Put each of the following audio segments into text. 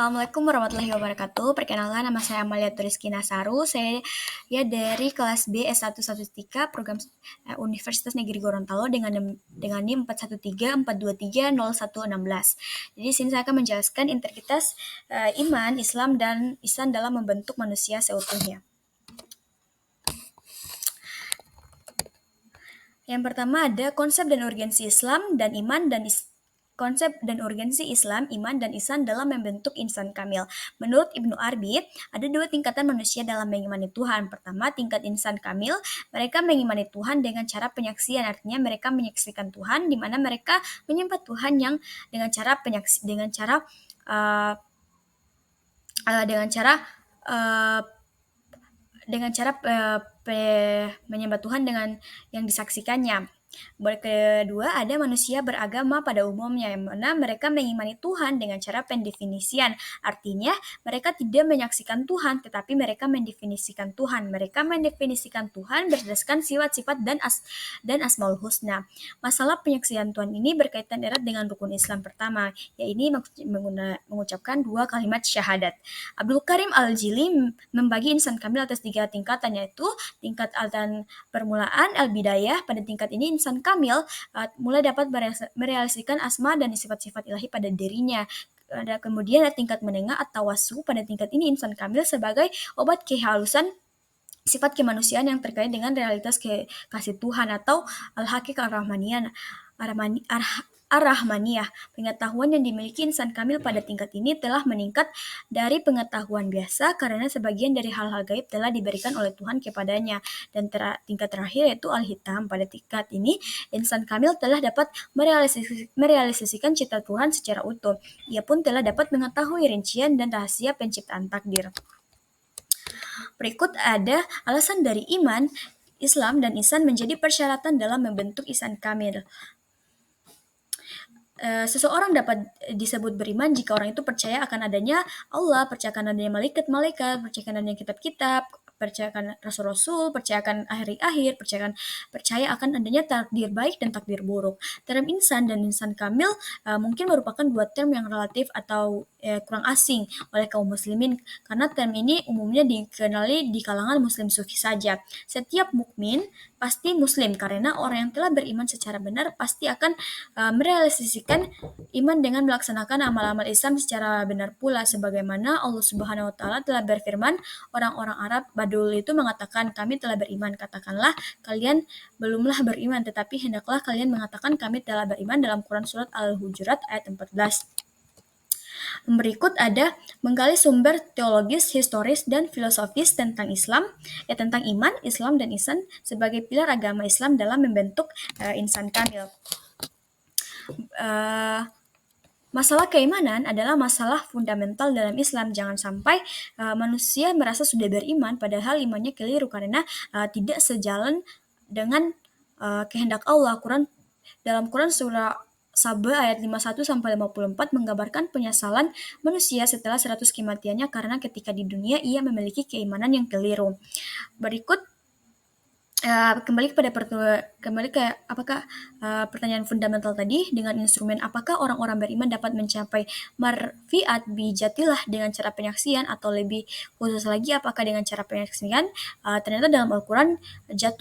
Assalamualaikum warahmatullahi wabarakatuh. Perkenalkan, nama saya Amalia Turiski Nasaru. Saya dari kelas B S113 program Universitas Negeri Gorontalo dengan NIM 413-423-0116. Jadi di sini saya akan menjelaskan integritas iman, Islam, dan ihsan dalam membentuk manusia seutuhnya. Yang pertama ada konsep dan urgensi Islam dan iman dan konsep dan urgensi Islam, iman, dan ihsan dalam membentuk insan kamil. Menurut Ibnu Arabi, ada dua tingkatan manusia dalam mengimani Tuhan. Pertama, tingkat insan kamil, mereka mengimani Tuhan dengan cara penyaksian, artinya mereka menyaksikan Tuhan, di mana mereka menyembah Tuhan yang dengan cara menyembah Tuhan dengan yang disaksikannya. Kedua, ada manusia beragama pada umumnya, yang mana mereka mengimani Tuhan dengan cara pendefinisian. Artinya, mereka tidak menyaksikan Tuhan, tetapi mereka mendefinisikan Tuhan. Mereka mendefinisikan Tuhan berdasarkan sifat-sifat dan Asmaul Husna. Masalah penyaksian Tuhan ini berkaitan erat dengan rukun Islam pertama, yaitu mengucapkan dua kalimat syahadat. Abdul Karim Al-Jili membagi insan kamil atas 3 tingkatan, yaitu tingkat permulaan al-bidayah. Pada tingkat ini insan kamil mulai dapat merealisasikan asma dan sifat-sifat ilahi pada dirinya. Kemudian ada tingkat menengah atau wasu. Pada tingkat ini insan kamil sebagai obat kehalusan sifat kemanusiaan yang terkait dengan realitas kasih Tuhan atau al-haqiqah ar-rahmaniyah. Pengetahuan yang dimiliki insan kamil pada tingkat ini telah meningkat dari pengetahuan biasa karena sebagian dari hal-hal gaib telah diberikan oleh Tuhan kepadanya. Dan tingkat terakhir yaitu al-hitam. Pada tingkat ini, insan kamil telah dapat merealisasikan cita Tuhan secara utuh. Ia pun telah dapat mengetahui rincian dan rahasia penciptaan takdir. Berikut ada alasan dari iman, Islam, dan ihsan menjadi persyaratan dalam membentuk insan kamil. Seseorang dapat disebut beriman jika orang itu percaya akan adanya Allah, percaya akan adanya malaikat-malaikat, percaya akan adanya kitab-kitab, percaya akan rasul-rasul, percaya akan akhir-akhir, percaya akan adanya takdir baik dan takdir buruk. Term insan dan insan kamil mungkin merupakan dua term yang relatif atau kurang asing oleh kaum muslimin, karena term ini umumnya dikenali di kalangan muslim sufi saja. Setiap mukmin pasti muslim, karena orang yang telah beriman secara benar pasti akan merealisasikan iman dengan melaksanakan amal-amal Islam secara benar pula, sebagaimana Allah Subhanahu wa taala telah berfirman, orang-orang Arab Badul itu mengatakan, kami telah beriman. Katakanlah, kalian belumlah beriman, tetapi hendaklah kalian mengatakan kami telah beriman, dalam Quran surat Al-Hujurat ayat 14. Berikut ada menggali sumber teologis, historis, dan filosofis tentang Islam, tentang iman, Islam, dan ihsan sebagai pilar agama Islam dalam membentuk insan kamil. Masalah keimanan adalah masalah fundamental dalam Islam. Jangan sampai manusia merasa sudah beriman padahal imannya keliru karena tidak sejalan dengan kehendak Allah. Dalam Quran surah Saba ayat 51-54 menggambarkan penyesalan manusia setelah 100 kematiannya karena ketika di dunia ia memiliki keimanan yang keliru. Berikut kembali ke apakah pertanyaan fundamental tadi, dengan instrumen apakah orang-orang beriman dapat mencapai marfiat bijatillah dengan cara penyaksian, atau lebih khusus lagi apakah dengan cara penyaksian? Ternyata dalam Al-Quran zat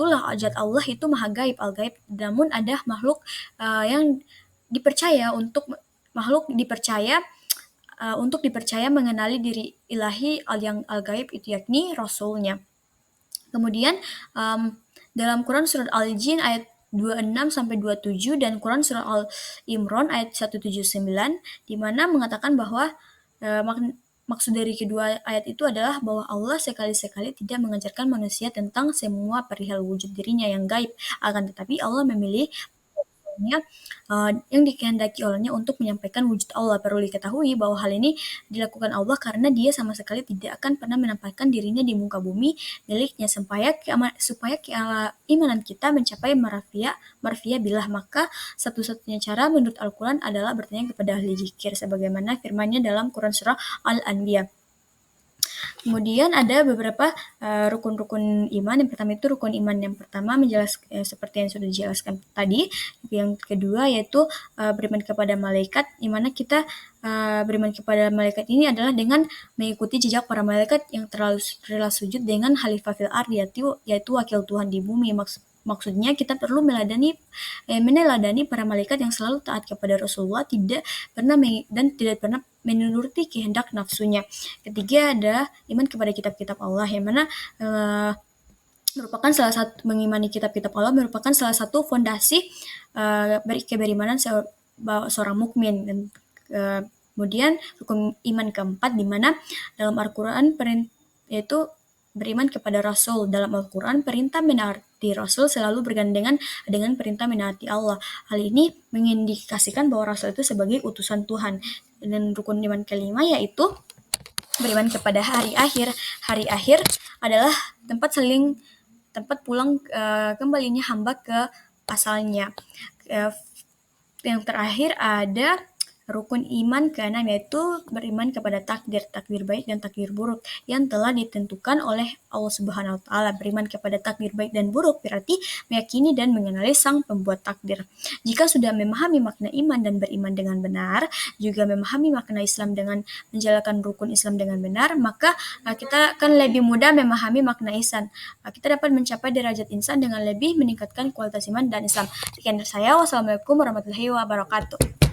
Allah itu maha gaib, al-gaib, namun ada makhluk yang dipercaya untuk mengenali diri ilahi yang al-gaib itu, yakni Rasulnya. Kemudian dalam Quran surat Al-Jin ayat 26-27 dan Quran surat Al-Imran ayat 179, di mana mengatakan bahwa maksud dari kedua ayat itu adalah bahwa Allah sekali-sekali tidak mengajarkan manusia tentang semua perihal wujud dirinya yang gaib, akan tetapi Allah memilih yang dikehendaki olehnya untuk menyampaikan wujud Allah. Perlu diketahui bahwa hal ini dilakukan Allah karena dia sama sekali tidak akan pernah menampakkan dirinya di muka bumi miliknya supaya keimanan kita mencapai marfiyah billah. Maka satu-satunya cara menurut Al-Quran adalah bertanya kepada ahli zikir, sebagaimana firman-Nya dalam Quran surah Al-Anbiya. Kemudian ada beberapa rukun-rukun iman. Yang pertama itu rukun iman yang pertama seperti yang sudah dijelaskan tadi. Yang kedua yaitu beriman kepada malaikat, di mana kita beriman kepada malaikat ini adalah dengan mengikuti jejak para malaikat yang rela sujud dengan Khalifah fil ard, yaitu wakil Tuhan di bumi. Maksudnya kita perlu meneladani para malaikat yang selalu taat kepada Rasulullah, tidak pernah menuruti kehendak nafsunya. Ketiga adalah iman kepada kitab-kitab Allah, yang mana mengimani kitab-kitab Allah merupakan salah satu fondasi keberimanan seorang mukmin. Dan kemudian rukun iman keempat, di mana dalam Al-Quran yaitu beriman kepada Rasul. Dalam Al-Quran, perintah menaati Rasul selalu bergandengan dengan perintah menaati Allah. Hal ini mengindikasikan bahwa Rasul itu sebagai utusan Tuhan. Dan rukun iman kelima yaitu beriman kepada hari akhir. Hari akhir adalah tempat pulang kembalinya hamba ke asalnya. Yang terakhir ada rukun iman keenam, yaitu beriman kepada takdir baik dan takdir buruk yang telah ditentukan oleh Allah Subhanahu wa taala. Beriman kepada takdir baik dan buruk berarti meyakini dan mengenali Sang Pembuat takdir. Jika sudah memahami makna iman dan beriman dengan benar, juga memahami makna Islam dengan menjalankan rukun Islam dengan benar, maka kita akan lebih mudah memahami makna ihsan. Kita dapat mencapai derajat insan dengan lebih meningkatkan kualitas iman dan Islam. Sekian dari saya. Wassalamualaikum warahmatullahi wabarakatuh.